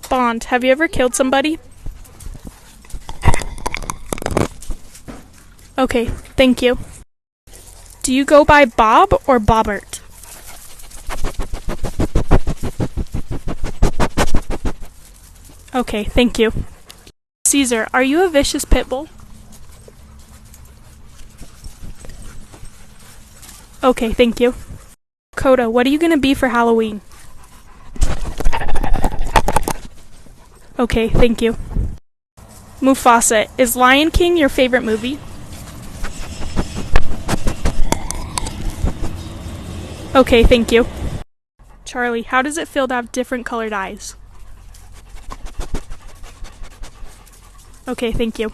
Bond, have you ever killed somebody? Okay, thank you. Do you go by Bob or Bobbert? Okay, thank you. Caesar, are you a vicious pit bull? Okay, thank you. Coda, what are you gonna be for Halloween? Okay, thank you. Mufasa, is Lion King your favorite movie? Okay, thank you. Charlie, how does it feel to have different colored eyes? Okay, thank you.